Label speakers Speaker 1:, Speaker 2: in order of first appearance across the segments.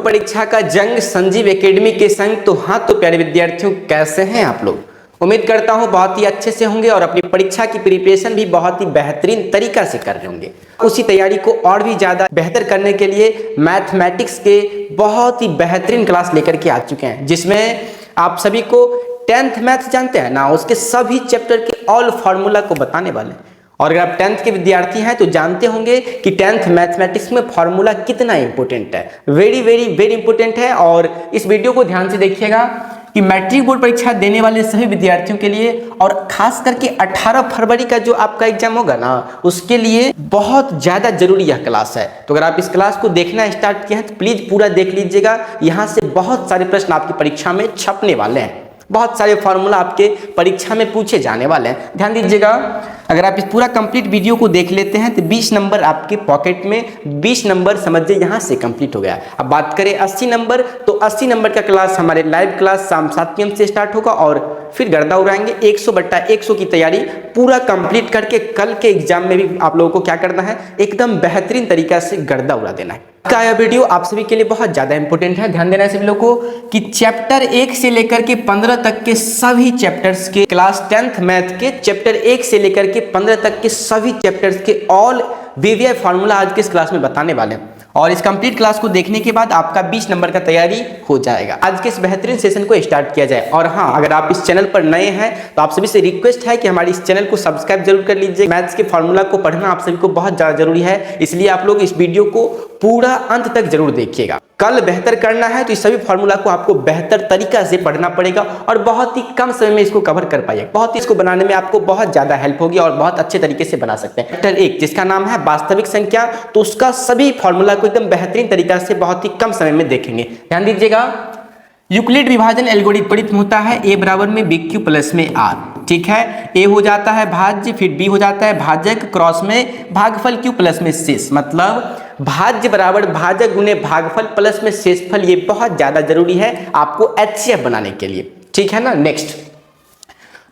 Speaker 1: परीक्षा का जंग संजीव एकेडमी के संग। तो हाँ, तो प्यारे विद्यार्थियों, कैसे हैं आप लोग? उम्मीद करता हूँ बहुत ही अच्छे से होंगे और अपनी परीक्षा की प्रिपरेशन भी बहुत ही बेहतरीन तरीका से कर रहे होंगे। उसी तैयारी को और भी ज़्यादा बेहतर करने के लिए मैथमेटिक्स के बहुत ही बेहतरीन क्लास लेकर के आ चुके हैं, जिसमें आप सभी को 10th मैथ जानते हैं ना, उसके सभी चैप्टर के ऑल फार्मूला को बताने वाले हैं। और अगर आप 10th के विद्यार्थी हैं तो जानते होंगे कि 10th मैथमेटिक्स में फार्मूला कितना इंपॉर्टेंट है। वेरी वेरी वेरी इंपॉर्टेंट है। और इस वीडियो को ध्यान से देखिएगा कि मैट्रिक बोर्ड परीक्षा देने वाले सभी विद्यार्थियों के लिए और खास करके 18 फरवरी का जो आपका एग्जाम होगा ना, उसके लिए बहुत ज़्यादा जरूरी यह क्लास है। तो अगर आप इस क्लास को देखना स्टार्ट किए हैं तो प्लीज़ पूरा देख लीजिएगा। यहाँ से बहुत सारे प्रश्न आपकी परीक्षा में छपने वाले हैं, बहुत सारे फार्मूला आपके परीक्षा में पूछे जाने वाले हैं। ध्यान दीजिएगा, अगर आप इस पूरा कंप्लीट वीडियो को देख लेते हैं तो 20 नंबर आपके पॉकेट में, 20 नंबर समझिए यहाँ से कंप्लीट हो गया। अब बात करें 80 नंबर, तो 80 नंबर का क्लास हमारे लाइव क्लास शाम 7 PM से स्टार्ट होगा और फिर गर्दा उड़ाएंगे। 100/100 की तैयारी पूरा कंप्लीट करके कल के एग्जाम में भी आप लोगों को क्या करना है, एकदम बेहतरीन तरीका से गर्दा उड़ा देना है। का यह वीडियो आप सभी के लिए बहुत ज्यादा इंपॉर्टेंट है। ध्यान देना है सभी लोगों को कि चैप्टर 1 से लेकर के 15 तक के सभी चैप्टर्स के, क्लास 10th मैथ के चैप्टर 1 से लेकर के 15 तक के सभी चैप्टर्स के ऑल वीवीआई फार्मूला आज के इस क्लास में बताने वाले हैं। और इस कंप्लीट क्लास को देखने के बाद आपका 20 नंबर का तैयारी हो जाएगा। आज के इस बेहतरीन सेशन को स्टार्ट किया जाए। और हाँ, अगर आप इस चैनल पर नए हैं तो आप सभी से रिक्वेस्ट है कि हमारे इस चैनल को सब्सक्राइब जरूर कर लीजिए। मैथ्स के फार्मूला को पढ़ना आप सभी को बहुत ज़्यादा जरूरी है, इसलिए आप लोग इस वीडियो को पूरा अंत तक जरूर देखिएगा। कल बेहतर करना है तो इस सभी फार्मूला को आपको बेहतर तरीका से पढ़ना पड़ेगा और बहुत ही कम समय में इसको कवर कर पाइए। बहुत ही इसको बनाने में आपको बहुत ज्यादा हेल्प होगी और बहुत अच्छे तरीके से बना सकते हैं। चैप्टर 1 जिसका नाम है वास्तविक संख्या, तो उसका सभी फार्मूला को एकदम बेहतरीन तरीका से बहुत ही कम समय में देखेंगे। ध्यान दीजिएगा, यूक्लिड विभाजन एल्गोरिथम प्रयुक्त होता है a बराबर में bq प्लस में r। ठीक है, a हो जाता है भाज्य, फिर b हो जाता है भाजक, क्रॉस में भागफल q प्लस में शेष। मतलब भाज्य बराबर भाजक गुने भागफल प्लस में शेषफल, ये बहुत ज्यादा जरूरी है आपको HCF बनाने के लिए। ठीक है ना। नेक्स्ट,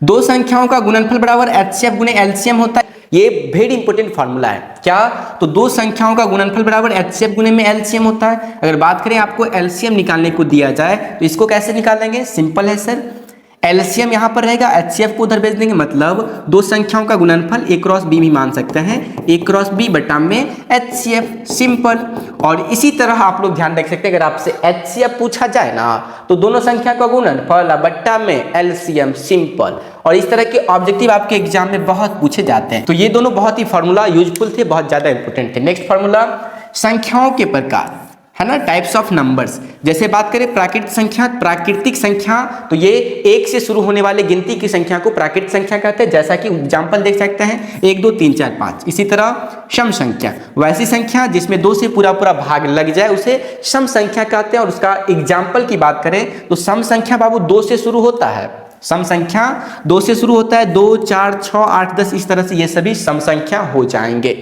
Speaker 1: दो संख्याओं का गुणनफल बराबर HCF गुने LCM होता है। ये वेरी इंपॉर्टेंट फार्मूला है। क्या? तो दो संख्याओं का गुणनफल बराबर HCF गुने में LCM होता है। अगर बात करें आपको LCM निकालने को दिया जाए तो इसको कैसे निकालेंगे? सिंपल है सर, LCM यहाँ पर रहेगा, HCF को उधर भेज देंगे। मतलब दो संख्याओं का गुणनफल A क्रॉस B भी मान सकते हैं, A क्रॉस B बटा में HCF, सिंपल। और इसी तरह आप लोग ध्यान रख सकते हैं, अगर आपसे HCF पूछा जाए ना तो दोनों संख्या का गुणनफल बट्टा में LCM, सिंपल। और इस तरह के ऑब्जेक्टिव आपके एग्जाम में बहुत पूछे जाते हैं। तो ये दोनों बहुत ही फार्मूला यूजफुल थे, बहुत ज्यादा इंपॉर्टेंट थे। नेक्स्ट फार्मूला, संख्याओं के प्रकार है ना, टाइप्स ऑफ नंबर्स। जैसे बात करें प्राकृतिक संख्या, तो ये 1 से शुरू होने वाले गिनती की संख्या को प्राकृतिक संख्या कहते हैं। जैसा कि एग्जाम्पल देख सकते हैं 1 2 3 4 5। इसी तरह सम संख्या, वैसी संख्या जिसमें 2 से पूरा भाग लग जाए उसे सम संख्या कहते हैं। और उसका एग्जाम्पल की बात करें तो सम संख्या बाबू 2 से शुरू होता है। सम संख्या 2 से शुरू होता है, 2 4 6 8 10, इस तरह से ये सभी सम संख्या हो जाएंगे।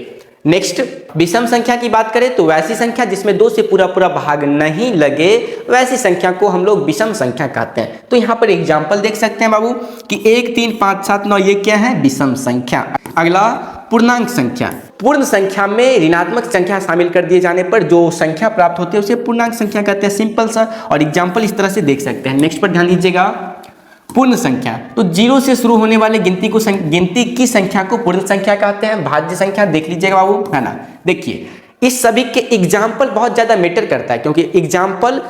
Speaker 1: नेक्स्ट, विषम संख्या की बात करें तो वैसी संख्या जिसमें 2 से पूरा भाग नहीं लगे, वैसी संख्या को हम लोग विषम संख्या कहते हैं। तो यहाँ पर एग्जाम्पल देख सकते हैं बाबू कि 1 3 5 7 9, ये क्या है? विषम संख्या। अगला, पूर्णांक संख्या। पूर्ण संख्या में ऋणात्मक संख्या शामिल कर दिए जाने पर जो संख्या प्राप्त होती है उसे पूर्णांक संख्या कहते हैं। सिंपल सा, और एग्जाम्पल इस तरह से देख सकते हैं। नेक्स्ट पर ध्यान दीजिएगा, पूर्ण संख्या, तो 0 से शुरू होने वाले गिनती की संख्या को पूर्ण संख्या कहते हैं। भाज्य संख्या देख लीजिएगा बाबू, है ना। देखिए, इस सभी के एग्जाम्पल बहुत ज्यादा मैटर करता है, क्योंकि एग्जाम्पल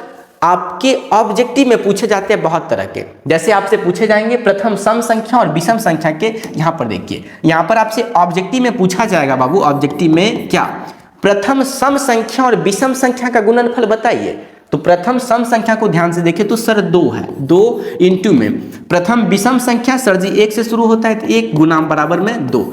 Speaker 1: आपके ऑब्जेक्टिव में पूछे जाते हैं बहुत तरह के। जैसे आपसे पूछे जाएंगे प्रथम सम संख्या और विषम संख्या के। यहाँ पर देखिए, यहाँ पर आपसे ऑब्जेक्टिव में पूछा जाएगा बाबू, ऑब्जेक्टिव में क्या, प्रथम सम संख्या और विषम संख्या का गुणनफल बताइए। तो प्रथम सम संख्या को ध्यान से देखें तो सर 2 है, 2 इंटू में प्रथम विषम संख्या सर जी 1 से शुरू होता है तो 1 गुना बराबर में 2।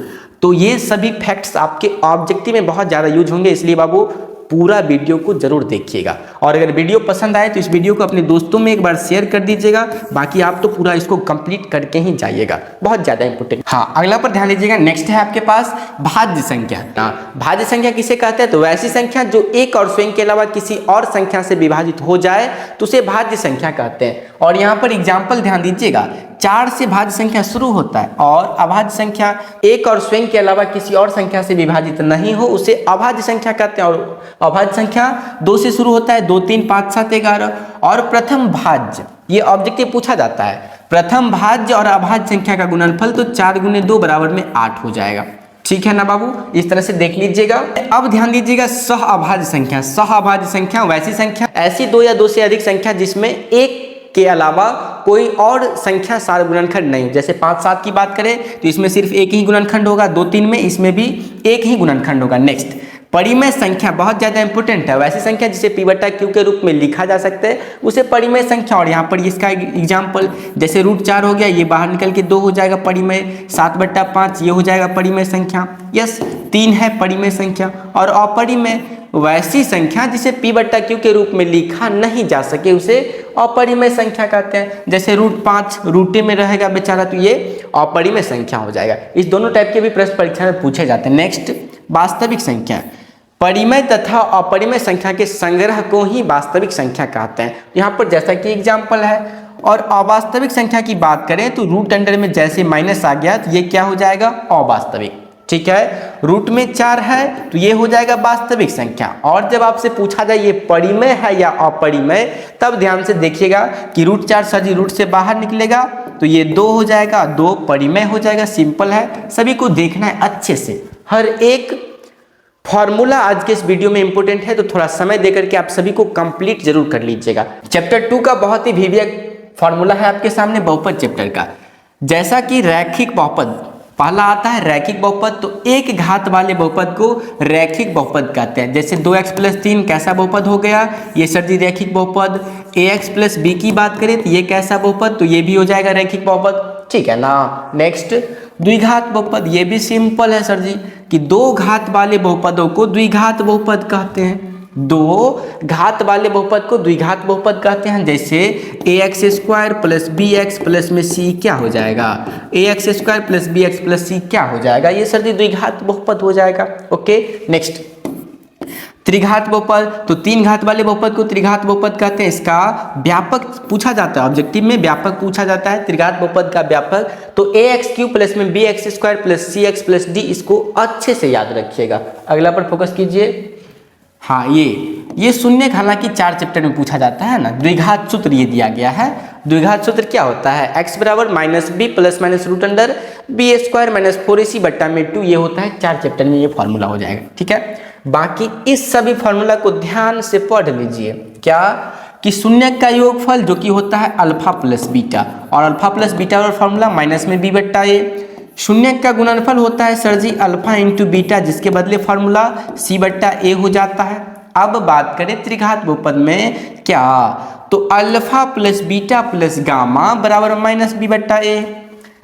Speaker 1: तो ये सभी फैक्ट्स आपके ऑब्जेक्टिव में बहुत ज़्यादा यूज होंगे, इसलिए बाबू पूरा वीडियो को जरूर देखिएगा। और अगर वीडियो पसंद आए तो इस वीडियो को अपने दोस्तों में एक बार शेयर कर दीजिएगा। बाकी आप तो पूरा इसको कंप्लीट करके ही जाइएगा, बहुत ज्यादा इंपॉर्टेंट। हाँ, अगला पर ध्यान दीजिएगा। नेक्स्ट है आपके पास भाज्य संख्या। भाज्य संख्या किसे कहते हैं? तो वैसी संख्या जो एक और स्वयं के अलावा किसी और संख्या से विभाजित हो जाए तो उसे भाज्य संख्या कहते हैं। और यहाँ पर एग्जाम्पल ध्यान दीजिएगा 4 से भाज्य संख्या शुरू होता है और अभाज्य संख्या एक और स्वयं के अलावा किसी और संख्या से विभाजित नहीं हो उसे अभाज्य संख्या कहते हैं। और अभाज्य संख्या 2 से शुरू होता है, 2 3 5 7 11। और प्रथम भाज्य, ये ऑब्जेक्टिव पूछा जाता है, प्रथम भाज्य और अभाज्य संख्या का गुणनफल तो 4 × 2 बराबर में 8 हो जाएगा। ठीक है ना बाबू, इस तरह से देख लीजिएगा। अब ध्यान दीजिएगा, सह अभाज्य संख्या। सह अभाज्य संख्या वैसी संख्या, ऐसी 2 या 2 से अधिक संख्या जिसमें एक के अलावा कोई और संख्या सार गुणनखंड नहीं हो। जैसे 5 7 की बात करें तो इसमें सिर्फ एक ही गुणनखंड होगा, 2 3 में इसमें भी एक ही गुणनखंड होगा। नेक्स्ट, परिमेय संख्या बहुत ज्यादा इंपॉर्टेंट है। वैसी संख्या जिसे p/q के रूप में लिखा जा सकता है उसे परिमेय संख्या। और यहाँ पर इसका एग्जाम्पल जैसे √4 हो गया, ये बाहर निकल के 2 हो जाएगा परिमेय, 7/5 ये हो जाएगा परिमेय संख्या। यस, 3 है परिमेय संख्या। और अपरिमेय वैसी संख्या जिसे p/q के रूप में लिखा नहीं जा सके उसे अपरिमेय संख्या कहते हैं। जैसे √5 √a में रहेगा बेचारा तो ये अपरिमेय संख्या हो जाएगा। इस दोनों टाइप के भी प्रश्न परीक्षा में पूछे जाते हैं। नेक्स्ट, वास्तविक संख्या। परिमेय तथा अपरिमेय संख्या के संग्रह को ही वास्तविक संख्या कहते हैं। यहाँ पर जैसा कि एग्जाम्पल है। और अवास्तविक संख्या की बात करें तो रूट अंडर में जैसे माइनस आ गया तो ये क्या हो जाएगा, अवास्तविक। ठीक है, रूट में 4 है तो ये हो जाएगा वास्तविक संख्या। और जब आपसे पूछा जाए ये परिमेय है या अपरिमेय, तब ध्यान से देखिएगा कि √4 सर जी रूट से बाहर निकलेगा तो ये 2 हो जाएगा, 2 परिमेय हो जाएगा। सिंपल है, सभी को देखना है अच्छे से। हर एक फॉर्मूला आज के इस वीडियो में इंपॉर्टेंट है तो थोड़ा समय देकर के आप सभी को कंप्लीट जरूर कर लीजिएगा। चैप्टर 2 का बहुत ही वीवीआई फॉर्मूला है आपके सामने बहुपद चैप्टर का। जैसा कि रैखिक बहुपद पहला आता है, रैखिक बहुपद, तो एक घात वाले बहुपद को रैखिक बहुपद कहते हैं। जैसे 2x + 3 कैसा बहुपद हो गया, ये सर जी रैखिक बहुपद। ax + b की बात करें तो ये कैसा बहुपद, तो ये भी हो जाएगा रैखिक बहुपद। ठीक है ना। नेक्स्ट, द्विघात बहुपद। ये भी सिंपल है सर जी कि 2 घात वाले बहुपदों को द्विघात बहुपद कहते हैं। 2 घात वाले बहुपद को द्विघात बहुपद कहते हैं। जैसे ax² + bx प्लस में c क्या हो जाएगा, ax² + bx + c क्या हो जाएगा, ये सर जी द्विघात बहुपद हो जाएगा। ओके, नेक्स्ट, त्रिघात बहुपद। तो 3 घात वाले बहुपद को त्रिघात बहुपद कहते हैं। इसका व्यापक पूछा जाता है, ऑब्जेक्टिव में व्यापक पूछा जाता है त्रिघात बहुपद का व्यापक। तो ax³ प्लस में bx² + cx + d, इसको अच्छे से याद रखिएगा। अगला पर फोकस कीजिए। हाँ, ये शून्य हालांकि 4 चैप्टर में पूछा जाता है ना। द्विघात सूत्र ये दिया गया है। द्विघात सूत्र क्या होता है, x = -b + √under b² - 4ac/2, ये होता है 4 चैप्टर में, ये फॉर्मूला हो जाएगा। ठीक है, बाकी इस सभी फॉर्मूला को ध्यान से पढ़ लीजिए। क्या कि शून्य का योगफल जो कि होता है अल्फा + बीटा, और अल्फा + बीटा और फॉर्मूला -b/a। शून्य का गुणनफल होता है सर जी अल्फा × बीटा, जिसके बदले फॉर्मूला c/a हो जाता है। अब बात करें त्रिघात बहुपद में क्या, तो अल्फा + बीटा + गामा बराबर -b/a।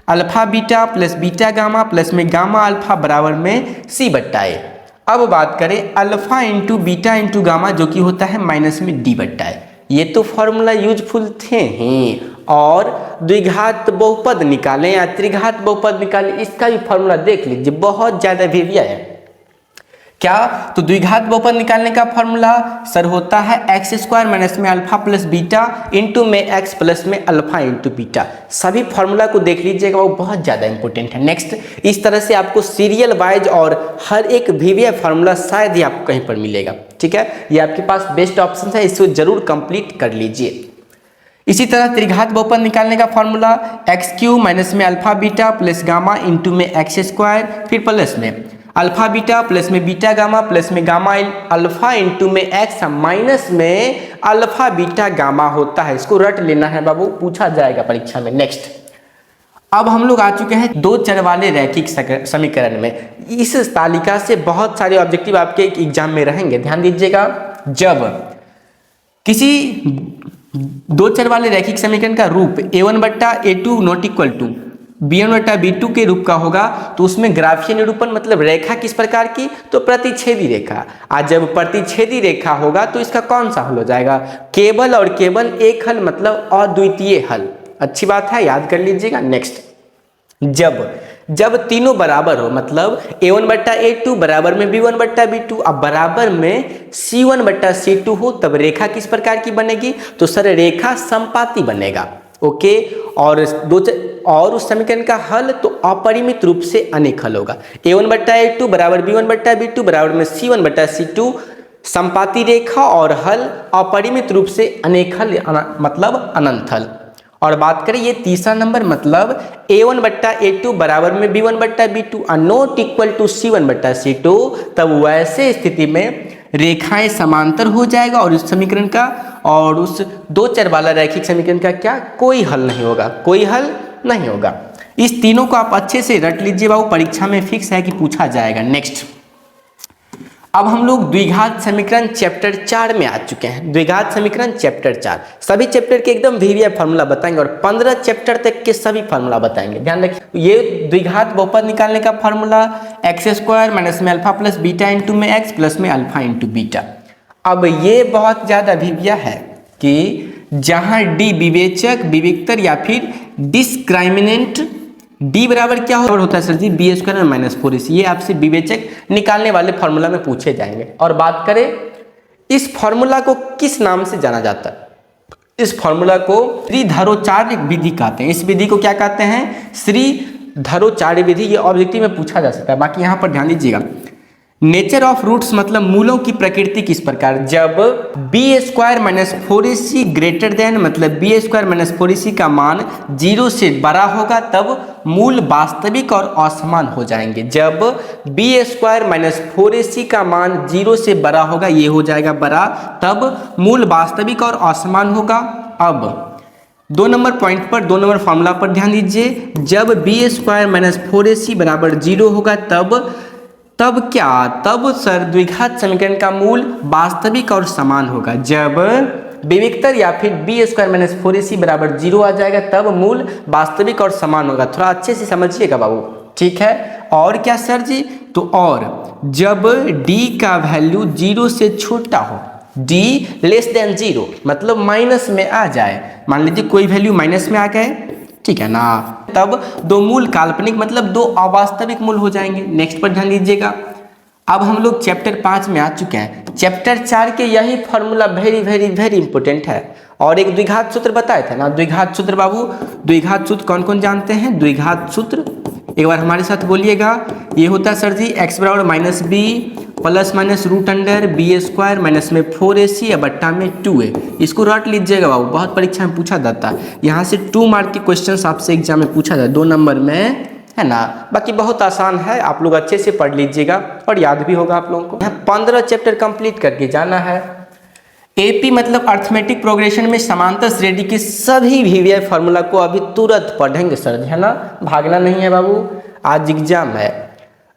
Speaker 1: Alpha beta + beta gamma plus में गामा अल्फा बराबर में c/a। अब बात करें अल्फा × बीटा × गामा जो कि होता है -d/a। ये तो फॉर्मूला यूजफुल थे ही। और द्विघात बहुपद निकालें या त्रिघात बहुपद निकालें, इसका भी फॉर्मूला देख लीजिए, बहुत ज्यादा वीवीआई है। क्या, तो द्विघात बहुपद निकालने का फॉर्मूला सर होता है x² - में अल्फा + बीटा इंटू में x प्लस में अल्फा × बीटा। सभी फॉर्मूला को देख लीजिएगा, वो बहुत ज्यादा इंपॉर्टेंट है। नेक्स्ट, इस तरह से आपको सीरियल वाइज और हर एक वीवीआई फॉर्मूला शायद ही आपको कहीं पर मिलेगा। ठीक है, ये आपके पास बेस्ट ऑप्शन है, इसको जरूर कंप्लीट कर लीजिए। इसी तरह त्रिघात बहुपद निकालने का फॉर्मूला x³ - में alpha beta plus gamma into में x², फिर प्लस में अल्फा बीटा प्लस में बीटा गामा प्लस में गामा अल्फा इंटू में x माइनस में अल्फा बीटा गामा होता है। इसको रट लेना है बाबू, पूछा जाएगा परीक्षा में। नेक्स्ट, अब हम लोग आ चुके हैं 2 चर वाले रैखिक समीकरण में। इस तालिका से बहुत सारे ऑब्जेक्टिव आपके एग्जाम में रहेंगे, ध्यान दीजिएगा। जब किसी 2 चर वाले रैखिक समीकरण का रूप a1/a2 not equal to b1/b2 के रूप का होगा तो उसमें ग्राफीय निरूपण मतलब रेखा किस प्रकार की, तो प्रतिच्छेदी रेखा। आज जब प्रतिच्छेदी रेखा होगा तो इसका कौन सा हल हो जाएगा, केवल और केवल एक हल मतलब अद्वितीय हल। अच्छी बात है, याद कर लीजिएगा। नेक्स्ट, जब तीनों बराबर हो मतलब a1/a2 बराबर में b1/b2 अब बराबर में c1/c2 हो, तब रेखा किस प्रकार की बनेगी, तो सर रेखा संपाती बनेगा। ओके। और उस समीकरण का हल तो अपरिमित रूप से अनेक हल होगा। a1 बट्टा a2 बराबर b1 बट्टा b2 बराबर में c1 बट्टा c2, संपाती रेखा और हल अपरिमित रूप से अनेक हल मतलब अनंत हल। और बात करें ये तीसरा नंबर मतलब a1 बट्टा a2 बराबर में b1 बट्टा b2 और नॉट इक्वल टू c1 बट्टा c2, तब वैसे स्थिति में रेखाएं समांतर हो जाएगा और उस समीकरण का और उस दो चर वाला रैखिक समीकरण का क्या कोई हल नहीं होगा, कोई हल नहीं होगा। इस तीनों को आप अच्छे से रट लीजिए बाबू, परीक्षा में फिक्स है कि पूछा जाएगा। नेक्स्ट, अब हम लोग द्विघात समीकरण चैप्टर 4 में आ चुके हैं। द्विघात समीकरण चैप्टर 4 सभी चैप्टर के एकदम वीवीआई फार्मूला बताएंगे और 15 चैप्टर तक के सभी फार्मूला बताएंगे। ध्यान रखिए, ये द्विघात बहुपद निकालने का फार्मूला एक्स स्क्वायर माइनस में अल्फा प्लस बीटा इंटू में एक्स प्लस में अल्फा इंटू बीटा। अब ये बहुत ज़्यादा वीवीआई है कि जहाँ डी विवेचक, विविक्तर या फिर डिस्क्राइमिनेंट, डी बराबर क्या होता है सर जी, बी स्क्वायर माइनस 4ac, ये आपसे विवेचक निकालने वाले फॉर्मूला में पूछे जाएंगे। और बात करें इस फॉर्मूला को किस नाम से जाना जाता है, इस फॉर्मूला को श्रीधरोच्चार्य विधि कहते हैं। इस विधि को क्या कहते हैं, श्रीधरोच्चार्य विधि। ये ऑब्जेक्टिव में पूछा जा सकता है। बाकी यहाँ पर ध्यान दीजिएगा, नेचर ऑफ रूट्स मतलब मूलों की प्रकृति किस प्रकार, जब b square minus 4ac greater than मतलब बी स्क्वायर माइनस 4ac का मान 0 से बड़ा होगा तब मूल वास्तविक और असमान हो जाएंगे। जब बी स्क्वायर माइनस 4ac का मान 0 से बड़ा होगा, ये हो जाएगा बड़ा, तब मूल वास्तविक और असमान होगा। अब 2 नंबर पॉइंट पर 2 नंबर फॉर्मूला पर ध्यान दीजिए, जब बी स्क्वायर माइनस 4ac बराबर 0 होगा तब क्या, तब सर द्विघात समीकरण का मूल वास्तविक और समान होगा। जब विविक्तर या फिर बी स्क्वायर माइनस 4ac बराबर 0 आ जाएगा तब मूल वास्तविक और समान होगा। थोड़ा अच्छे से समझिएगा बाबू, ठीक है। और क्या सर जी, तो और जब d का वैल्यू 0 से छोटा हो, d लेस देन 0 मतलब माइनस में आ जाए, मान लीजिए कोई वैल्यू माइनस में आ गए, ठीक है ना, तब दो मूल काल्पनिक मतलब दो अवास्तविक मूल हो जाएंगे। नेक्स्ट पर ध्यान दीजिएगा, अब हम लोग चैप्टर 5 में आ चुके हैं। चैप्टर 4 के यही formula very very very important है। और एक द्विघात सूत्र बताए थे ना, द्विघात सूत्र बाबू, द्विघात सूत्र कौन कौन जानते हैं, द्विघात सूत्र एक बार हमारे साथ बोलिएगा। ये होता है सर जी एक्स बराबर minus b plus minus root under b square minus में 4ac या बट्टा में 2a। इसको रट लीजिएगा बाबू, बहुत परीक्षा में पूछा जाता है। यहाँ से 2 मार्क के क्वेश्चन आपसे एग्जाम में पूछा जाता है 2 नंबर में, है ना। बाकी बहुत आसान है, आप लोग अच्छे से पढ़ लीजिएगा और याद भी होगा आप लोगों को। यहाँ 15 चैप्टर कंप्लीट करके जाना है। एपी मतलब अर्थमेटिक प्रोग्रेशन में समांतर श्रेणी के सभी वीवीआई फार्मूला को अभी तुरंत पढ़ेंगे सर, है ना, भागना नहीं है बाबू, आज एग्जाम है।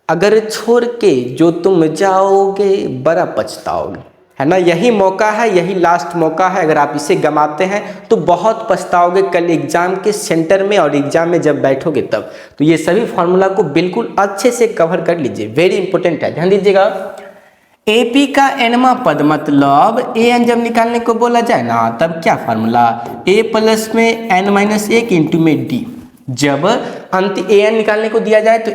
Speaker 1: अगर छोड़ के जो तुम जाओगे बड़ा पछताओगे, है ना। यही मौका है, यही लास्ट मौका है। अगर आप इसे गंवाते हैं तो बहुत पछताओगे कल एग्जाम के सेंटर में और एग्जाम में जब बैठोगे तब। तो ये सभी फार्मूला को बिल्कुल अच्छे से कवर कर लीजिए, वेरी इंपॉर्टेंट है, ध्यान दीजिएगा। एपी का एनवा पद मतलब एन जब निकालने को बोला जाए ना तब क्या फार्मूला, ए प्लस में एन माइनस 1 इंटू में डी। जब अंत एन निकालने को दिया जाए तो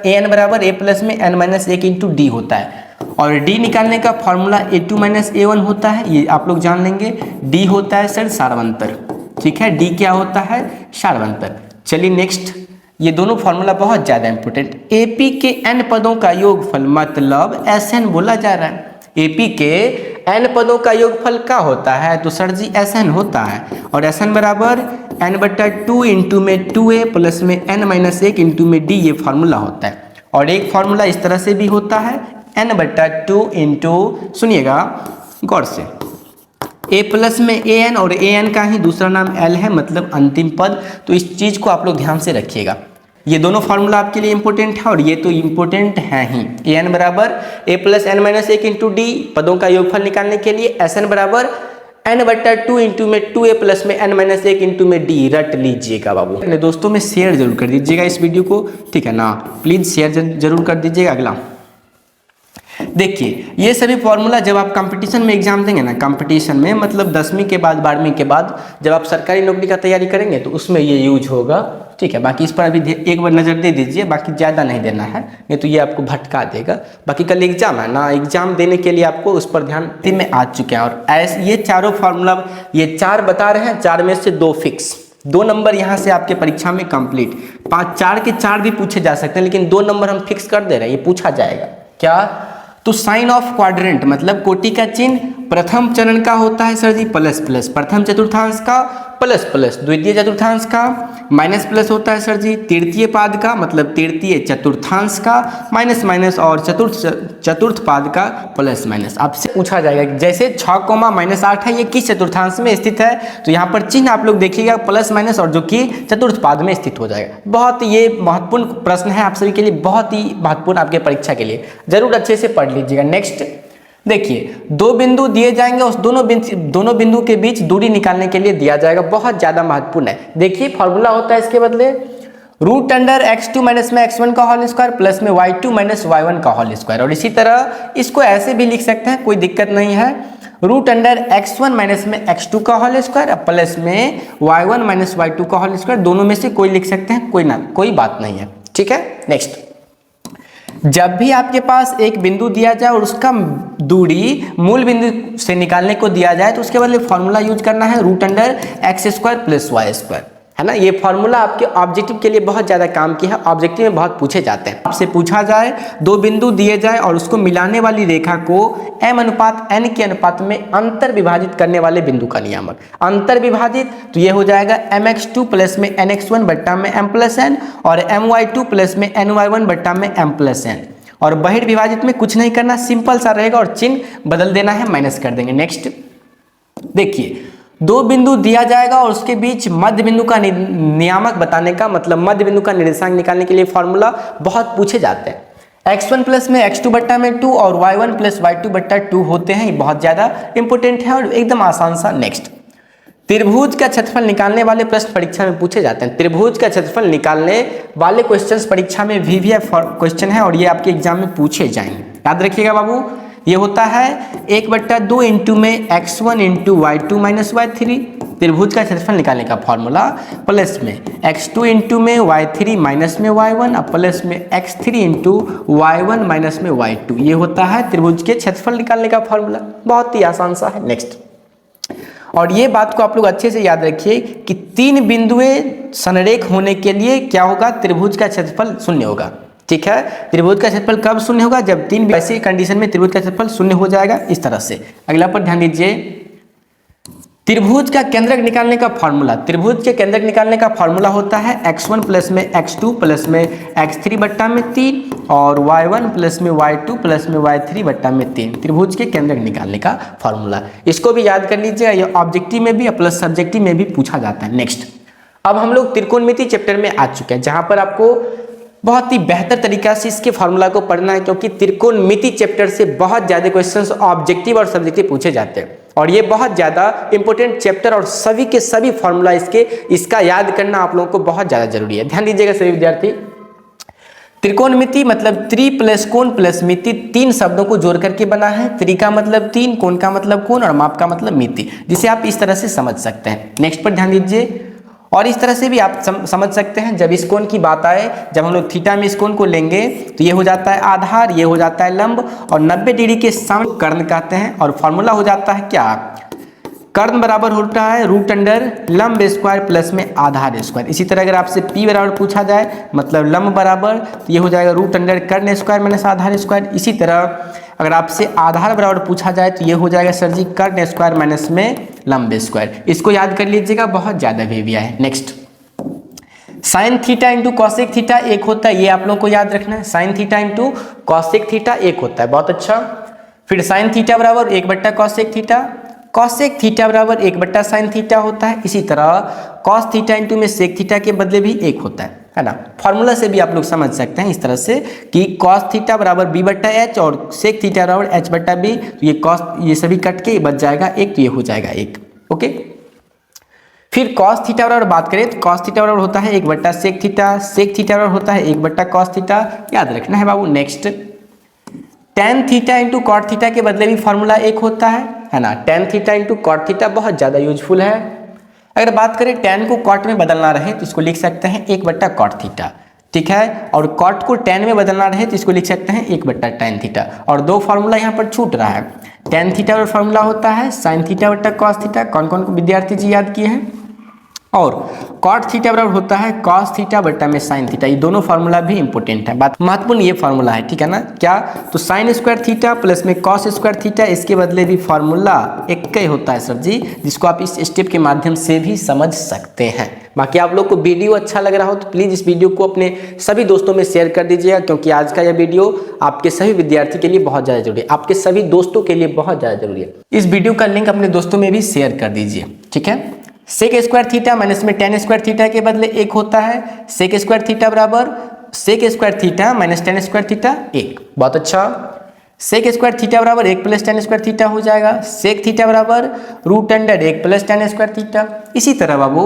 Speaker 1: एन बराबर ए प्लस में एन माइनस 1 इंटू डी होता है। और डी निकालने का फॉर्मूला a2 माइनस a1 होता है, ये आप लोग जान लेंगे। डी होता है सर सारवंतर, ठीक है, डी क्या होता है, सारवंतर। चलिए नेक्स्ट, ये दोनों फॉर्मूला बहुत ज़्यादा इंपॉर्टेंट। एपी के n पदों का योगफल मतलब Sn बोला जा रहा है। एपी के n पदों का योगफल क्या होता है, तो सर जी Sn होता है। और Sn बराबर n बट्टा 2 इंटू में 2a प्लस में n माइनस 1 इंटू में d, ये फार्मूला होता है। और एक फार्मूला इस तरह से भी होता है n बट्टा 2 इंटू, सुनिएगा गौर से, a प्लस में an और an का ही दूसरा नाम l है मतलब अंतिम पद। तो इस चीज़ को आप लोग ध्यान से रखिएगा। ये दोनों फार्मूला आपके लिए इंपॉर्टेंट है और ये तो इंपॉर्टेंट है ही। an बराबर a plus n minus 1 into d, पदों का योगफल निकालने के लिए Sn बराबर n बट्टा 2 इंटू में 2a प्लस में n माइनस 1 इंटू में d, रट लीजिएगा बाबू। अपने दोस्तों में शेयर जरूर कर दीजिएगा इस वीडियो को, ठीक है ना, प्लीज़ शेयर जरूर कर दीजिएगा। अगला देखिए, ये सभी फॉर्मूला जब आप कंपटीशन में एग्जाम देंगे ना, कंपटीशन में मतलब 10वीं के बाद 12वीं के बाद जब आप सरकारी नौकरी का तैयारी करेंगे तो उसमें ये यूज होगा, ठीक है। बाकी इस पर अभी एक बार नज़र दे दीजिए, बाकी ज़्यादा नहीं देना है, नहीं तो ये आपको भटका देगा। बाकी कल एग्जाम है ना, एग्जाम देने के लिए आपको उस पर ध्यान में आ चुके हैं। और ऐसे ये चारों फार्मूला, ये 4 बता रहे हैं, 4 में से 2 फिक्स, 2 नंबर यहाँ से आपके परीक्षा में कंप्लीट। 5 4 के 4 भी पूछे जा सकते हैं, लेकिन 2 नंबर हम फिक्स कर दे रहे हैं, ये पूछा जाएगा। क्या? तो साइन ऑफ क्वाड्रेंट मतलब कोटि का चिन्ह प्रथम चरण का होता है सर जी प्लस प्लस, प्रथम चतुर्थांश का प्लस प्लस, द्वितीय चतुर्थांश का माइनस प्लस होता है सर जी, तृतीय पाद का मतलब तृतीय चतुर्थांश का माइनस माइनस, और चतुर्थ पाद का प्लस माइनस। आपसे पूछा जाएगा कि जैसे 6,-8 है ये किस चतुर्थांश में स्थित है, तो यहाँ पर चिन्ह आप लोग देखिएगा प्लस माइनस और जो कि चतुर्थ पाद में स्थित हो जाएगा। बहुत ये महत्वपूर्ण प्रश्न है आप सभी के लिए, बहुत ही महत्वपूर्ण आपके परीक्षा के लिए, जरूर अच्छे से पढ़ लीजिएगा। नेक्स्ट देखिए, 2 बिंदु दिए जाएंगे, उस दोनों बिंदु के बीच दूरी निकालने के लिए दिया जाएगा, बहुत ज्यादा महत्वपूर्ण है। देखिए फॉर्मूला होता है इसके बदले रूट अंडर x2 माइनस में x1 का होल स्क्वायर प्लस में y2 माइनस y1 का होल स्क्वायर, और इसी तरह इसको ऐसे भी लिख सकते हैं, कोई दिक्कत नहीं है, रूट अंडर x1 माइनस में x2 का होल स्क्वायर प्लस में y1 माइनस y2 का होल स्क्वायर, दोनों में से कोई लिख सकते हैं, कोई बात नहीं है, ठीक है। नेक्स्ट, जब भी आपके पास एक बिंदु दिया जाए और उसका दूरी मूल बिंदु से निकालने को दिया जाए तो उसके बदले फॉर्मूला यूज करना है root under x square plus y square, है ना। ये फॉर्मूला आपके ऑब्जेक्टिव के लिए बहुत ज्यादा काम की है, ऑब्जेक्टिव में बहुत पूछे जाते हैं। आपसे पूछा जाए 2 बिंदु दिए जाए और उसको मिलाने वाली रेखा को m अनुपात n के अनुपात में अंतर विभाजित करने वाले बिंदु का नियामक। अंतर विभाजित तो ये हो जाएगा mx2 प्लस में nx1 बट्टा में m प्लस n और my2 प्लस में ny1 बट्टा में m प्लस n, और बहिर्विभाजित में कुछ नहीं करना, सिंपल सा रहेगा और चिन्ह बदल देना है, माइनस कर देंगे। नेक्स्ट देखिए, 2 बिंदु दिया जाएगा और उसके बीच मध्य बिंदु का नियामक बताने का मतलब मध्य बिंदु का निर्देशांक निकालने के लिए फॉर्मूला बहुत पूछे जाते हैं। x1 प्लस में x2 बट्टा में 2 और y1 प्लस y2 बट्टा 2 होते हैं, ये बहुत ज्यादा इंपॉर्टेंट है और एकदम आसान सा। नेक्स्ट, त्रिभुज का क्षेत्रफल निकालने वाले प्रश्न परीक्षा में पूछे जाते हैं। त्रिभुज का क्षेत्रफल निकालने वाले क्वेश्चंस परीक्षा में VVF क्वेश्चन है और ये आपके एग्जाम में पूछे जाएंगे, याद रखिएगा बाबू। ये होता है 1/2 इंटू में x1 into y2 minus y3, त्रिभुज का क्षेत्रफल निकालने का फॉर्मूला, प्लस में x2 इंटू में y3 माइनस में y1 और प्लस में x3 इंटू y1 माइनस में y2, ये होता है त्रिभुज के क्षेत्रफल निकालने का फॉर्मूला, बहुत ही आसान सा है। नेक्स्ट, और ये बात को आप लोग अच्छे से याद रखिए कि 3 बिंदुएं संरेख होने के लिए क्या होगा, त्रिभुज का क्षेत्रफल शून्य होगा, ठीक है। त्रिभुज का क्षेत्रफल कब शून्य होगा, जब 3 ऐसी कंडीशन में त्रिभुज का क्षेत्रफल शून्य हो जाएगा, इस तरह से। अगला पर ध्यान दीजिए, त्रिभुज का केंद्रक निकालने का फॉर्मूला, त्रिभुज के केंद्रक निकालने का फॉर्मूला होता है x1 प्लस में x2 प्लस में x3 बट्टा में 3 और y1 प्लस में y2 प्लस में y3 बट्टा में 3, त्रिभुज के केंद्रक निकालने का फॉर्मूला। इसको भी याद कर लीजिएगा, ये ऑब्जेक्टिव में भी और प्लस सब्जेक्टिव में भी पूछा जाता है। नेक्स्ट, अब हम लोग त्रिकोणमिति चैप्टर में आ चुके हैं, जहां पर आपको बहुत ही बेहतर तरीका से इसके फॉर्मूला को पढ़ना है, क्योंकि त्रिकोणमिति चैप्टर से बहुत ज्यादा क्वेश्चंस ऑब्जेक्टिव और सब्जेक्टिव पूछे जाते हैं और ये बहुत ज्यादा इंपॉर्टेंट चैप्टर और सभी के सभी फॉर्मूला इसका याद करना आप लोगों को बहुत ज्यादा जरूरी है। ध्यान दीजिएगा सभी विद्यार्थी, त्रिकोणमिति मतलब त्रि प्लस कोण प्लस मिति, 3 शब्दों को जोड़ करके बना है। त्रि का मतलब 3, कोण का मतलब कोण और माप का मतलब मिति, जिसे आप इस तरह से समझ सकते हैं। नेक्स्ट पर ध्यान दीजिए, और इस तरह से भी आप समझ सकते हैं, जब इस कोण की बात आए, जब हम लोग थीटा में इस कोण को लेंगे तो ये हो जाता है आधार, ये हो जाता है लंब और 90 डिग्री के सामने कर्ण कहते हैं, और फॉर्मूला हो जाता है क्या, कर्ण बराबर होता है रूट अंडर लंब स्क्वायर प्लस में आधार स्क्वायर। इसी तरह अगर आपसे P बराबर पूछा जाए मतलब लंब बराबर, तो ये हो जाएगा रूट अंडर कर्ण स्क्वायर माइनस आधार स्क्वायर। इसी तरह अगर आपसे आधार बराबर पूछा जाए तो ये हो जाएगा सर जी कर्ण स्क्वायर माइनस में लंब स्क्वायर। इसको याद कर लीजिएगा, बहुत ज्यादा VVI है। Next, sine theta into cosec theta एक होता है, ये आप लोगों को याद रखना है, sine theta into cosec theta एक होता है, बहुत अच्छा। फिर साइन थीटा बराबर 1 कॉसेक थीटा, कॉसेक थीटा बराबर 1 साइन थीटा होता है। इसी तरह कॉस थीटा इंटू में सेक थीटा के बदले भी 1 होता है ना। फॉर्मूला से भी आप लोग समझ सकते हैं इस तरह से कि कॉस थीटा बराबर b/h और सेक थीटा बराबर h/b, तो ये कॉस ये सभी कट के बच जाएगा 1, तो ये हो जाएगा 1, ओके। फिर कॉस थीटा बराबर बात करें तो कॉस थीटा बराबर होता है 1 सेक थीटा, सेक थीटा बराबर होता है 1 कॉस थीटा, याद रखना है बाबू। Next, tan theta into cot theta के बदले भी फॉर्मूला 1 होता है ना। Tan theta into cot theta बहुत ज्यादा यूजफुल है। अगर बात करें टेन को कॉट में बदलना रहे तो इसको लिख सकते हैं 1 कॉट थीटा, ठीक है, और कॉट को टेन में बदलना रहे तो इसको लिख सकते हैं 1 टेन थीटा। और 2 फॉर्मूला यहाँ पर छूट रहा है, टेन थीटा और फॉर्मूला होता है साइन थीटा बट्टा कॉस थीटा। कौन कौन को विद्यार्थी जी याद किए हैं, और कॉट थीटा बराबर होता है कॉस थीटा बटा में साइन थीटा। ये दोनों फार्मूला भी इंपॉर्टेंट है, बात महत्वपूर्ण ये फार्मूला है, ठीक है ना। क्या तो साइन स्क्वायर थीटा प्लस में कॉस स्क्वायर थीटा, इसके बदले भी फार्मूला एक ही होता है सर जी, जिसको आप इस स्टेप के माध्यम से भी समझ सकते हैं। बाकी आप लोग को वीडियो अच्छा लग रहा हो तो प्लीज़ इस वीडियो को अपने सभी दोस्तों में शेयर कर दीजिएगा, क्योंकि आज का यह वीडियो आपके सभी विद्यार्थी के लिए बहुत ज़्यादा जरूरी है, आपके सभी दोस्तों के लिए बहुत ज़्यादा जरूरी है। इस वीडियो का लिंक अपने दोस्तों में भी शेयर कर दीजिए, ठीक है। सेक स्क्वायर थीटा माइनस में टेन स्क्वायर थीटा के बदले एक होता है, सेक स्क्वायर थीटा बराबर sec square theta minus tan square theta एक। बहुत अच्छा। सेक स्क्वायर थीटा बराबर एक प्लस टेन स्क्वायर थीटा हो जाएगा। सेक थीटा बराबर रूट अंडर एक प्लस टेन स्क्वायर थीटा। इसी तरह बाबू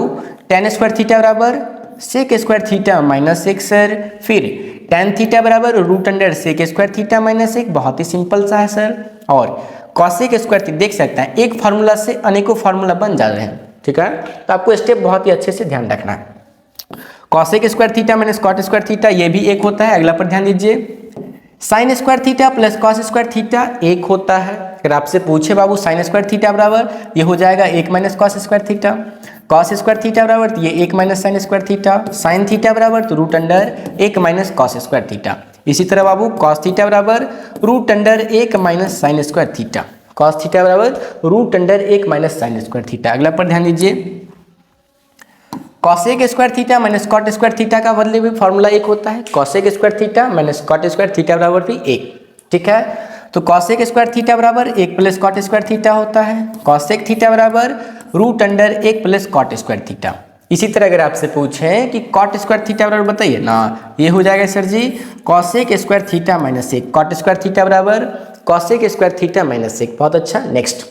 Speaker 1: टेन स्क्वायर थीटा बराबर सेक स्क्वायर थीटा माइनस एक सर, फिर टेन थीटा बराबर root under sec square theta minus एक। बहुत ही सिंपल सा है सर। और कॉसेक स्क्वायर थीटा देख सकते हैं, एक फार्मूला से अनेकों फार्मूला बन जा रहे हैं, ठीक है। तो आपको स्टेप बहुत ही अच्छे से ध्यान रखना है। Cosec square theta minus cot square theta ये भी एक होता है। अगला पर ध्यान दीजिए, sine square theta plus cos square theta एक होता है। अगर आपसे पूछे बाबू साइन स्क्वायर थीटा बराबर ये हो जाएगा एक minus cos square theta, cos square theta बराबर तो ये एक minus sine square theta, sine theta बराबर तो रूट अंडर एक माइनस कॉस स्क्वायर थीटा। इसी तरह बाबू कॉस थीटा बराबर रूट अंडर एक minus sine square theta, cos theta बराबर रूट अंडर एक माइनस साइन स्क्वायर थीटा। अगला पर ध्यान दीजिए, cosec square theta minus cot square theta का बदले भी फॉर्मूला एक होता है। Cosec square theta minus cot square theta बराबर भी एक, ठीक है। तो कॉसेक स्क्वायर थीटा बराबर एक प्लस कॉट स्क्वायर थीटा होता है। कॉसेक थीटा बराबर रूट अंडर एक प्लस कॉट स्क्वायर थीटा। इसी तरह अगर आपसे पूछें कि कॉट स्क्वायर थीटा बराबर बताइए ना, ये हो जाएगा सर जी कॉसेक स्क्वायर थीटा माइनस एक, कॉट स्क्वायर थीटा बराबर कॉसेक स्क्वायर थीटा माइनस एक। बहुत अच्छा। नेक्स्ट,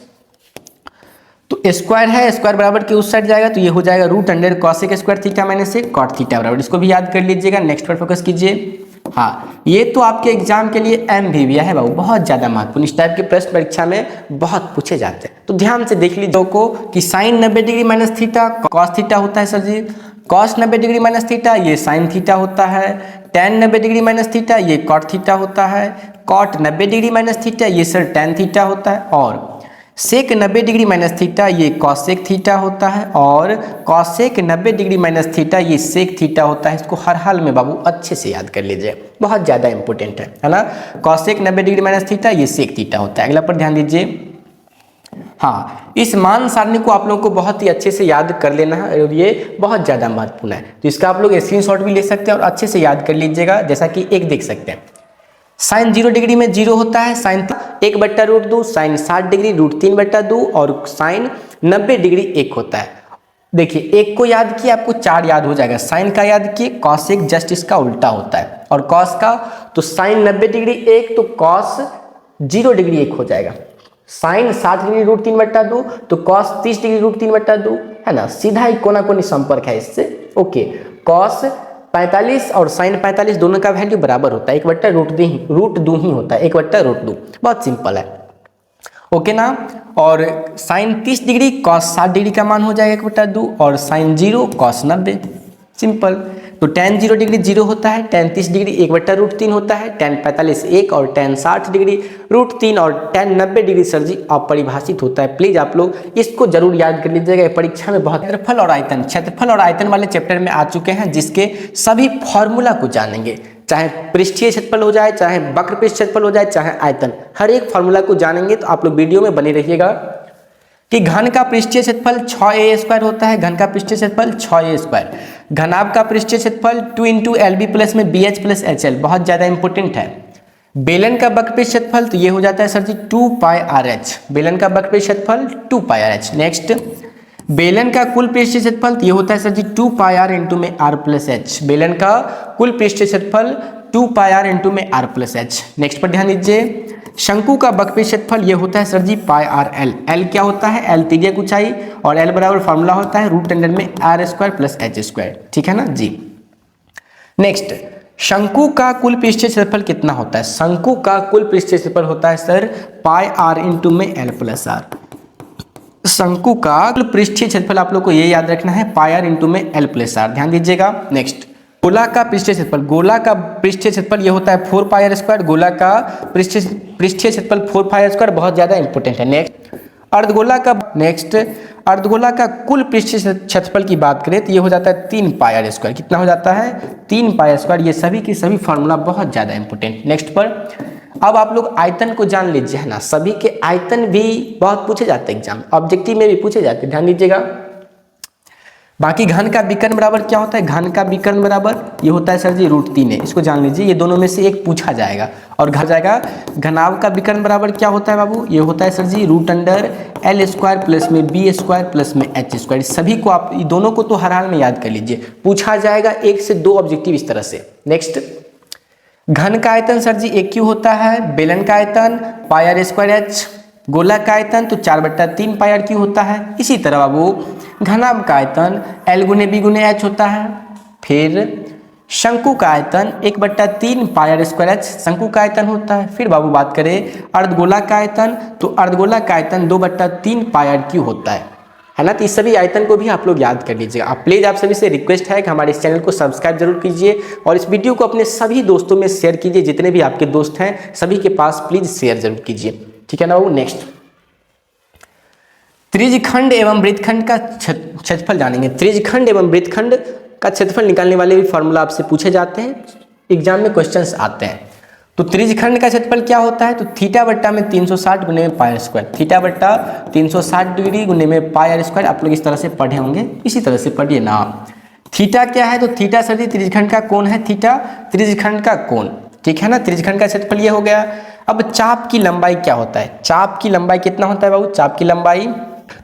Speaker 1: तो स्क्वायर है, स्क्वायर बराबर के उस साइड जाएगा तो ये हो जाएगा root under cosec square theta minus एक कॉट थीटा बराबर। इसको भी याद कर लीजिएगा। नेक्स्ट पर फोकस कीजिए। हाँ, ये तो आपके एग्जाम के लिए एम भी है बाबू, बहुत ज्यादा महत्वपूर्ण। इस टाइप के प्रश्न परीक्षा में बहुत पूछे जाते हैं, तो ध्यान से देख लीजिए को कि sine 90 degree minus theta cos theta होता है sir ji, cos 90 degree minus theta ये साइन थीटा होता है, टेन 90 डिग्री माइनस थीटा ये कॉट थीटा होता है, कॉट 90 डिग्री माइनस थीटा ये सर टेन थीटा होता है, और सेक 90 डिग्री माइनस थीटा ये कॉसेक थीटा होता है, और कॉसेक 90 डिग्री माइनस थीटा ये सेक थीटा होता है। इसको हर हाल में बाबू अच्छे से याद कर लीजिए, बहुत ज़्यादा इंपॉर्टेंट है ना। कॉसेक 90 डिग्री माइनस थीटा ये सेक थीटा होता है। अगला पर ध्यान दीजिए। हाँ, इस मान सारणी को आप लोगों को बहुत ही अच्छे से याद कर लेना है और ये बहुत ज़्यादा महत्वपूर्ण है, तो इसका आप लोग स्क्रीनशॉट भी ले सकते हैं और अच्छे से याद कर लीजिएगा। जैसा कि एक देख सकते हैं, साइन 0 डिग्री में 0 होता है, साइन 1 बट्टा रूट 2, साइन 60 डिग्री रूट 3 बट्टा 2, और साइन 90 डिग्री 1 होता है। देखिए एक को याद किए आपको 4 याद हो जाएगा। साइन का याद किए, कॉस एक जस्ट इसका उल्टा होता है, और कॉस का तो साइन 90 डिग्री 1 तो कॉस 0 डिग्री 1 हो जाएगा। साइन 60 डिग्री रूट 3 बट्टा 2 तो कॉस 30 डिग्री रूट 3 बट्टा 2 है ना, सीधा ही कोना कोनी संपर्क है इससे। ओके, कॉस 45 और साइन 45 दोनों का वैल्यू बराबर होता है, 1 बट्टा रूट 2 ही होता है, 1 बट्टा रूट 2। बहुत सिंपल है, ओके ना। और साइन 30 डिग्री कॉस 60 डिग्री का मान हो जाएगा 1 बट्टा 2, और साइन 0 कॉस 90, सिंपल। तो टेन 0 डिग्री 0 होता है, टेन 30 डिग्री 1 बट्टा रूट 3 होता है, टेन 45 1, और टेन 60 डिग्री रूट 3, और टेन 90 डिग्री सर जी अपरिभाषित होता है। प्लीज आप लोग इसको जरूर याद कर लीजिएगा, परीक्षा में बहुत। क्षेत्रफल और आयतन वाले चैप्टर में आ चुके हैं, जिसके सभी फॉर्मूला को जानेंगे, चाहे पृष्ठीय क्षेत्रफल हो जाए, चाहे वक्र पृष्ठ क्षेत्रफल हो जाए, चाहे आयतन, हर एक फॉर्मूला को जानेंगे। तो आप लोग वीडियो में बने रहिएगा। कि घन का पृष्ठीय क्षेत्रफल 6a² होता है, घन का पृष्ठीय क्षेत्रफल 6a²। घनाभ का पृष्ठीय क्षेत्रफल 2 × LB प्लस में BH प्लस HL, बहुत ज्यादा इंपॉर्टेंट है। बेलन का वक्र पृष्ठ क्षेत्रफल तो ये हो जाता है सर जी 2πRh, बेलन का वक्र पृष्ठ क्षेत्रफल 2πRh। नेक्स्ट, बेलन का कुल पृष्ठीय क्षेत्रफल तो ये होता है सर जी 2πr × में r प्लस h, बेलन का कुल पृष्ठीय क्षेत्रफल 2πr × में r प्लस h। नेक्स्ट पर ध्यान दीजिए, शंकु का वक्र पृष्ठ क्षेत्रफल ये होता है सर जी πrl। l क्या होता है, l तिर्यक ऊंचाई, और l बराबर फॉर्मूला होता है रूट अंडर में r² प्लस h², ठीक है ना जी। नेक्स्ट, शंकु का कुल पृष्ठीय क्षेत्रफल कितना होता है, शंकु का कुल पृष्ठीय क्षेत्रफल होता है सर πr × में l प्लस r। शंकु का कुल पृष्ठीय क्षेत्रफल आप लोग को ये याद रखना है πr × में l प्लस r, ध्यान दीजिएगा। नेक्स्ट, गोला का पृष्ठीय क्षेत्रफल, गोला का पृष्ठीय क्षेत्रफल ये होता है 4πr², गोला का पृष्ठीय क्षेत्रफल 4πr², बहुत ज्यादा इंपॉर्टेंट है। नेक्स्ट, अर्धगोला का, नेक्स्ट अर्धगोला का कुल पृष्ठीय क्षेत्रफल की बात करें तो ये हो जाता है 3 पाई आर स्क्वायर। कितना हो जाता है? 3 पाई स्क्वायर। ये सभी के सभी फार्मूला बहुत ज़्यादा इंपॉर्टेंट। नेक्स्ट पर अब आप लोग आयतन को जान लीजिए, है ना। सभी के आयतन भी बहुत पूछे जाते हैं, एग्जाम ऑब्जेक्टिव में भी पूछे जाते हैं, ध्यान दीजिएगा। बाकी घन का विकर्ण बराबर क्या होता है? घन का विकर्ण बराबर ये होता है सर जी √3 है। इसको जान लीजिए, ये दोनों में से एक पूछा जाएगा और घर जाएगा। घनाभ का विकर्ण बराबर क्या होता है बाबू? ये होता है सर जी √L² प्लस में B² प्लस में H²। सभी को आप ये दोनों को तो हर हाल में याद कर लीजिए, पूछा जाएगा 1 से 2 ऑब्जेक्टिव इस तरह से। नेक्स्ट, घन का आयतन सर जी AQ होता है, बेलन का आयतन πr²H, गोला का आयतन तो 4/3 πr³ होता है। इसी तरह बाबू घनाभ का आयतन L × B × H होता है। फिर शंकु का आयतन 1/3 πr²H शंकु का आयतन होता है। फिर बाबू बात करें अर्धगोला का आयतन, तो अर्धगोला का आयतन 2/3 πr³ होता है ना। तो इस सभी आयतन को भी आप लोग याद कर लीजिएगा। आप प्लीज़ आप सभी से रिक्वेस्ट है कि हमारे इस चैनल को सब्सक्राइब जरूर कीजिए और इस वीडियो को अपने सभी दोस्तों में शेयर कीजिए। जितने भी आपके दोस्त हैं सभी के पास प्लीज़ शेयर जरूर कीजिए, ठीक है ना बाबू। नेक्स्ट, त्रिज्यखंड एवं वृत्तखंड का क्षेत्रफल जानेंगे। त्रिज्यखंड एवं वृत्तखंड का क्षेत्रफल निकालने वाले भी फॉर्मूला आपसे पूछे जाते हैं, एग्जाम में क्वेश्चंस आते हैं। तो त्रिज्यखंड का क्षेत्रफल क्या होता है? तो θ/360 × πr²। θ/360 डिग्री गुने में πr²। आप लोग इस तरह से पढ़े होंगे, इसी तरह से पढ़िए ना। थीटा क्या है? तो थीटा सर जी त्रिज्यखंड का कोण है। थीटा त्रिज्यखंड का कोण, ठीक है ना। त्रिज्यखंड का क्षेत्रफल ये हो गया। अब चाप की लंबाई क्या होता है? चाप की लंबाई कितना होता है बाबू? चाप की लंबाई,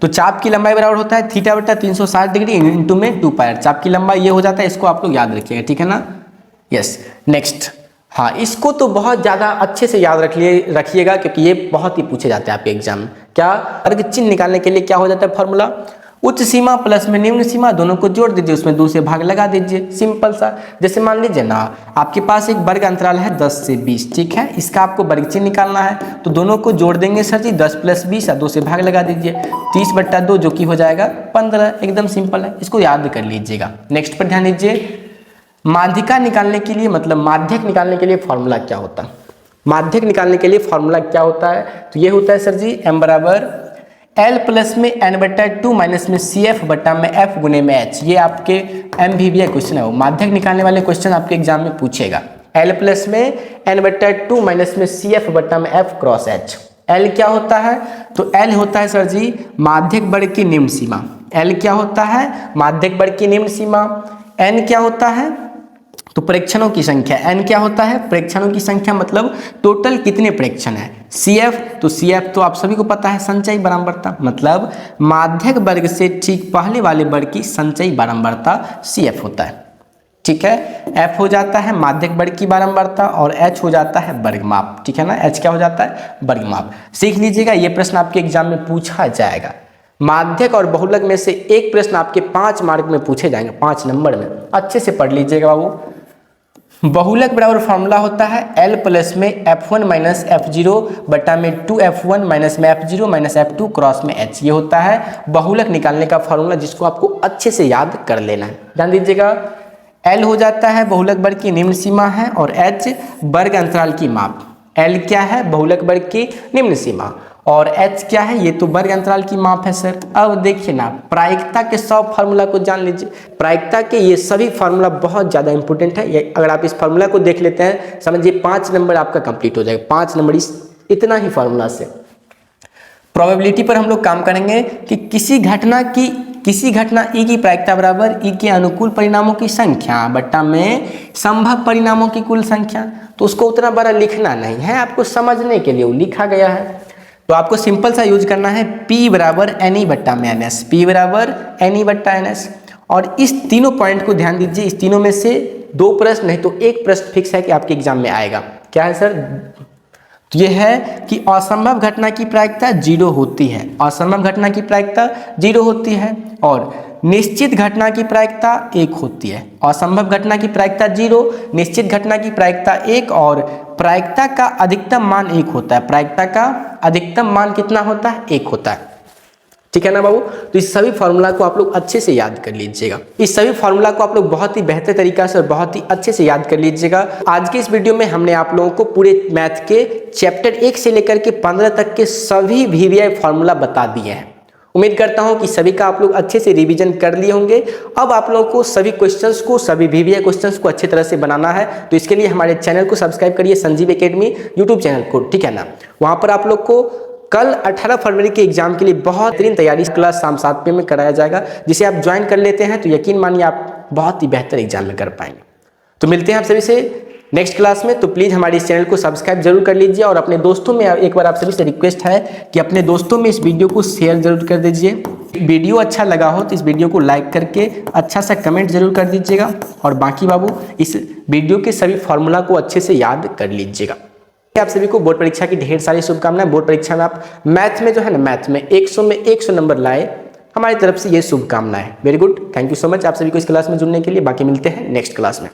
Speaker 1: तो चाप की लंबाई बराबर होता है θ/360 डिग्री इंटू में 2πr। चाप की लंबाई ये हो जाता है, इसको आप लोग याद रखिएगा, ठीक है ना। यस। नेक्स्ट, हाँ इसको तो बहुत ज़्यादा अच्छे से याद रखिएगा क्योंकि ये बहुत ही पूछे जाते हैं आपके एग्जाम में। क्या वर्ग चिन्ह निकालने के लिए क्या हो जाता है फॉर्मूला? उच्च सीमा प्लस में निम्न सीमा दोनों को जोड़ दीजिए, उसमें 2 से भाग लगा दीजिए, सिंपल सा। जैसे मान लीजिए ना आपके पास एक वर्ग अंतराल है 10 से 20, ठीक है। इसका आपको वर्ग चिन्ह निकालना है तो दोनों को जोड़ देंगे सर जी, 10 + 20 और 2 से भाग लगा दीजिए, 30/2 जो कि हो जाएगा 15। एकदम सिंपल है, इसको याद कर लीजिएगा। नेक्स्ट पर ध्यान दीजिए, माध्यिका निकालने के लिए मतलब माध्यक निकालने के लिए फॉर्मूला क्या होता है? माध्यक निकालने के लिए फॉर्मूला क्या होता है? तो ये होता है सर जी m = L प्लस में n/2 माइनस में CF बटा में F गुने में H। ये आपके MVBA क्वेश्चन है, वो माध्यक निकालने वाले क्वेश्चन आपके एग्जाम में पूछेगा। L प्लस में n/2 माइनस में CF बटा में F क्रॉस H। L क्या होता है? तो L होता है सर जी माध्यक वर्ग की निम्न सीमा। L क्या होता है? माध्यक वर्ग की निम्न सीमा। N क्या होता है? तो प्रेक्षणों की संख्या। n क्या होता है? प्रेक्षणों की संख्या, मतलब टोटल कितने प्रेक्षण है। CF, तो CF तो आप सभी को पता है संचयी बारंबारता, मतलब माध्यक वर्ग से ठीक पहले वाले वर्ग की संचयी बारंबारता CF होता है, ठीक है। F हो जाता है माध्यक वर्ग की बारंबारता और H हो जाता है वर्गमाप, ठीक है ना। H क्या हो जाता है? वर्गमाप। सीख लीजिएगा, ये प्रश्न आपके एग्जाम में पूछा जाएगा। माध्यक और बहुलक में से एक प्रश्न आपके 5 मार्क में पूछे जाएंगे, 5 नंबर में। अच्छे से पढ़ लीजिएगा बाबू। बहुलक बराबर फॉर्मूला होता है L प्लस में F1 माइनस F0 बटा में 2F1 माइनस में F0 माइनस F2 क्रॉस में H। ये होता है बहुलक निकालने का फॉर्मूला, जिसको आपको अच्छे से याद कर लेना है। ध्यान दीजिएगा, L हो जाता है बहुलक वर्ग की निम्न सीमा है और H वर्ग अंतराल की माप। L क्या है? बहुलक वर्ग की निम्न सीमा और H क्या है? ये तो वर्ग अंतराल की माप है सर। अब देखिए ना, प्रायिकता के सब फार्मूला को जान लीजिए। प्रायिकता के ये सभी फार्मूला बहुत ज़्यादा इंपॉर्टेंट है। ये अगर आप इस फार्मूला को देख लेते हैं, समझिए 5 नंबर आपका कंप्लीट हो जाएगा। 5 नंबर इतना ही फार्मूला से। प्रोबेबिलिटी पर हम लोग काम करेंगे कि किसी घटना E की प्रायिकता बराबर E के अनुकूल परिणामों की संख्या बटा में संभव परिणामों की कुल संख्या। तो उसको उतना बड़ा लिखना नहीं है, आपको समझने के लिए वो लिखा गया है। तो आपको सिंपल सा यूज करना है P = NE/NS, P = NE/NS। और इस तीनों पॉइंट को ध्यान दीजिए, इस तीनों में से 2 प्रश्न नहीं तो एक प्रश्न फिक्स है कि आपके एग्जाम में आएगा। क्या है सर? तो ये है कि असंभव घटना की प्रायिकता 0 होती है, असंभव घटना की प्रायिकता 0 होती है और निश्चित घटना की प्रायिकता 1 होती है। असंभव घटना की प्रायिकता 0, निश्चित घटना की प्रायिकता 1 और प्रायिकता का अधिकतम मान 1 होता है। प्रायिकता का अधिकतम मान कितना होता है? 1 होता है, ठीक है ना बाबू। तो इस सभी फार्मूला को आप लोग अच्छे से याद कर लीजिएगा। इस सभी फार्मूला को आप लोग बहुत ही बेहतर तरीका से और बहुत ही अच्छे से याद कर लीजिएगा। आज के इस वीडियो में हमने आप लोगों को पूरे मैथ के चैप्टर 1 से लेकर के 15 तक के सभी VBI फार्मूला बता दिए हैं उम्मीद करता हूं कि सभी का आप लोग अच्छे से रिवीजन कर लिए होंगे। अब आप लोगों को सभी क्वेश्चंस को, सभी वीवीआई क्वेश्चंस को अच्छी तरह से बनाना है, तो इसके लिए हमारे चैनल को सब्सक्राइब करिए, संजीव एकेडमी यूट्यूब चैनल को, ठीक है ना। वहां पर आप लोग को कल 18 फरवरी के एग्जाम के लिए बहुत बेहतरीन तैयारी क्लास शाम 7 PM में कराया जाएगा, जिसे आप ज्वाइन कर लेते हैं तो यकीन मानिए आप बहुत ही बेहतर एग्जाम में कर पाएंगे। तो मिलते हैं आप सभी से नेक्स्ट क्लास में। तो प्लीज़ हमारे इस चैनल को सब्सक्राइब जरूर कर लीजिए और अपने दोस्तों में, एक बार आप सभी से रिक्वेस्ट है कि अपने दोस्तों में इस वीडियो को शेयर जरूर कर दीजिए। वीडियो अच्छा लगा हो तो इस वीडियो को लाइक करके अच्छा सा कमेंट जरूर कर दीजिएगा। और बाकी बाबू इस वीडियो के सभी फॉर्मूला को अच्छे से याद कर लीजिएगा। आप सभी को बोर्ड परीक्षा की ढेर सारी शुभकामनाएं। बोर्ड परीक्षा में आप मैथ में जो है ना, मैथ में 100 में 100 नंबर लाए, हमारी तरफ से ये शुभकामनाएं। Very good, thank you so much आप सभी को इस क्लास में जुड़ने के लिए। बाकी मिलते हैं नेक्स्ट क्लास में।